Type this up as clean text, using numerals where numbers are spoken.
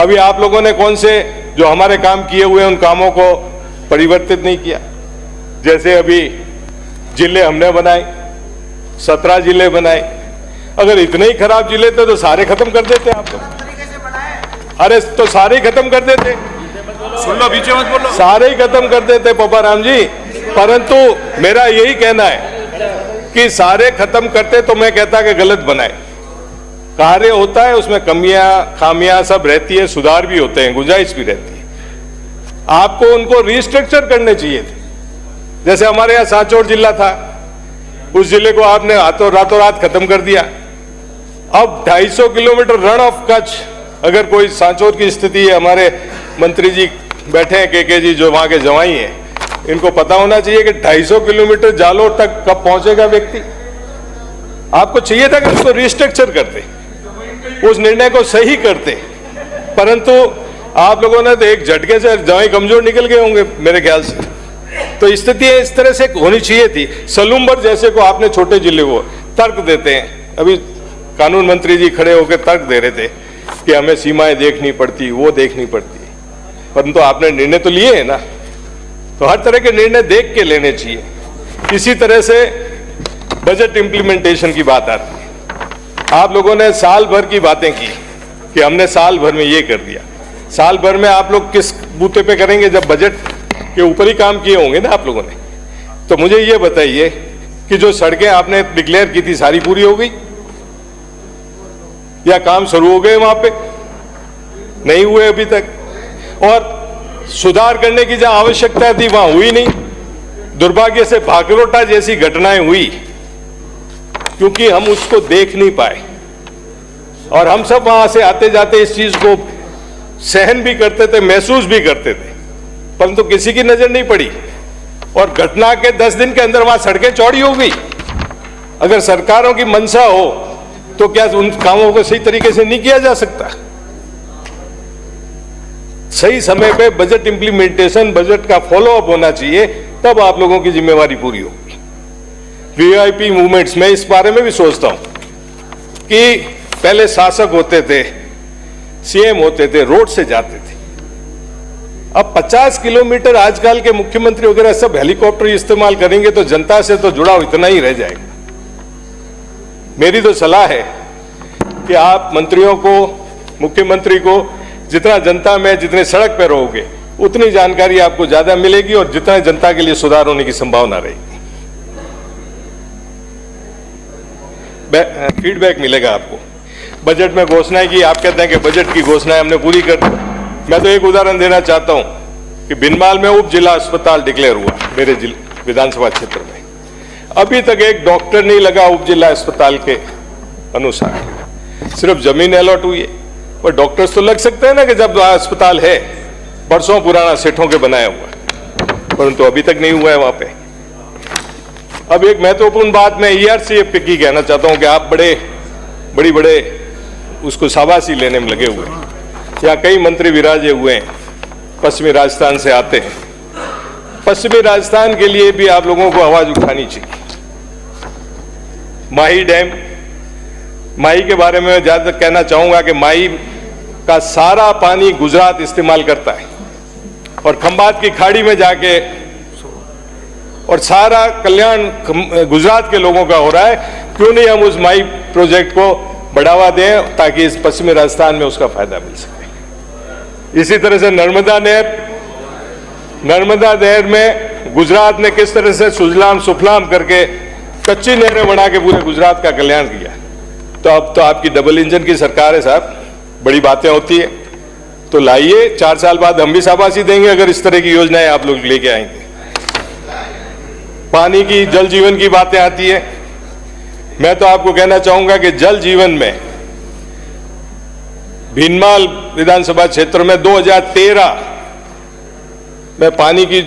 अभी आप लोगों ने कौन से जो हमारे काम किए हुए उन कामों को परिवर्तित नहीं किया। जैसे अभी जिले हमने बनाए, 17 जिले बनाए। अगर इतने ही खराब जिले थे तो सारे खत्म कर देते आप लोग। अरे तो सारे ही खत्म कर देते, सुन लो, बीच में मत बोलो। सारे ही खत्म कर देते पप्पाराम जी। परंतु मेरा यही कहना है कि सारे खत्म करते तो मैं कहता कि गलत बनाए। कार्य होता है, उसमें कमियां खामियां सब रहती है, सुधार भी होते हैं, गुंजाइश भी रहती है। आपको उनको रिस्ट्रक्चर करने चाहिए थे। जैसे हमारे यहाँ सांचौर जिला था, उस जिले को आपने रातों रात खत्म कर दिया। अब 250 किलोमीटर रण ऑफ कच्छ, अगर कोई सांचौर की स्थिति है, हमारे मंत्री जी बैठे हैं के जी जो वहां के जवाई हैं, इनको पता होना चाहिए कि 250 किलोमीटर जालोर तक कब पहुंचेगा व्यक्ति। आपको चाहिए था कि उसको रिस्ट्रक्चर करते, उस निर्णय को सही करते, परंतु आप लोगों ने तो एक झटके से जवाई कमजोर निकल गए होंगे मेरे ख्याल से। तो स्थिति इस तरह से होनी चाहिए थी। सलूम्बर जैसे को आपने छोटे जिले को तर्क देते हैं। अभी कानून मंत्री जी खड़े होकर तर्क दे रहे थे कि हमें सीमाएं देखनी पड़ती, वो देखनी पड़ती, परंतु आपने निर्णय तो लिए है ना। तो हर तरह के निर्णय देख के लेने चाहिए। इसी तरह से बजट इंप्लीमेंटेशन की बात आती है। आप लोगों ने साल भर की बातें की कि हमने साल भर में ये कर दिया। साल भर में आप लोग किस बूते पे करेंगे जब बजट के ऊपर ही काम किए होंगे ना आप लोगों ने। तो मुझे ये बताइए कि जो सड़कें आपने डिक्लेयर की थी सारी पूरी हो गई या काम शुरू हो गए वहां पे? नहीं हुए अभी तक। और सुधार करने की जहां आवश्यकता थी वहां हुई नहीं। दुर्भाग्य से भागरोटा जैसी घटनाएं हुई क्योंकि हम उसको देख नहीं पाए, और हम सब वहां से आते जाते इस चीज को सहन भी करते थे, महसूस भी करते थे, परंतु किसी की नजर नहीं पड़ी। और घटना के 10 दिन के अंदर वहां सड़कें चौड़ी हो गई। अगर सरकारों की मंशा हो तो क्या उन कामों को सही तरीके से नहीं किया जा सकता? सही समय पे बजट इंप्लीमेंटेशन, बजट का फॉलोअप होना चाहिए, तब आप लोगों की जिम्मेवारी पूरी होगी। वीआईपी मूवमेंट्स में इस बारे में भी सोचता हूं कि पहले शासक होते थे, सीएम होते थे, रोड से जाते थे। अब 50 किलोमीटर आजकल के मुख्यमंत्री वगैरह सब हेलीकॉप्टर इस्तेमाल करेंगे तो जनता से तो जुड़ाव इतना ही रह जाएगा। मेरी तो सलाह है कि आप मंत्रियों को, मुख्यमंत्री को, जितना जनता में, जितने सड़क पर रहोगे उतनी जानकारी आपको ज्यादा मिलेगी और जितना जनता के लिए सुधार होने की संभावना रहेगी, फीडबैक मिलेगा आपको। बजट में घोषणाएं की, आप कहते हैं कि बजट की घोषणाएं हमने पूरी कर दी। मैं तो एक उदाहरण देना चाहता हूं कि भिनमाल में उप जिला अस्पताल डिक्लेयर हुआ मेरे विधानसभा क्षेत्र में। अभी तक एक डॉक्टर नहीं लगा उप जिला अस्पताल के अनुसार, सिर्फ जमीन अलॉट हुई है। और डॉक्टर्स तो लग सकते हैं ना कि जब अस्पताल है, बरसों पुराना सेठों के बनाया हुआ, परंतु अभी तक नहीं हुआ है वहां पे। अब एक महत्वपूर्ण बात मैं ईआरसीएफ की कहना चाहता हूं कि आप बड़े उसको शाबाशी लेने में लगे हुए हैं। यहाँ कई मंत्री विराजे हुए हैं, पश्चिमी राजस्थान से आते हैं। पश्चिमी राजस्थान के लिए भी आप लोगों को आवाज उठानी चाहिए। माही डैम, माही के बारे में ज्यादा कहना चाहूंगा कि माही का सारा पानी गुजरात इस्तेमाल करता है और खंबात की खाड़ी में जाके, और सारा कल्याण गुजरात के लोगों का हो रहा है। क्यों नहीं हम उस माही प्रोजेक्ट को बढ़ावा दें ताकि इस पश्चिमी राजस्थान में उसका फायदा मिल सके। इसी तरह से नर्मदा नहर में गुजरात ने किस तरह से सुजलाम सुफलाम करके कच्ची नहरें बना के पूरे गुजरात का कल्याण किया। तो अब तो आपकी डबल इंजन की सरकार है साहब, बड़ी बातें होती है तो लाइए, 4 साल बाद हम भी शाबाशी देंगे अगर इस तरह की योजनाएं आप लोग लेके आएंगे। पानी की, जल जीवन की बातें आती है। मैं तो आपको कहना चाहूंगा कि जल जीवन में भीनमाल विधानसभा क्षेत्र में 2013 में पानी की जो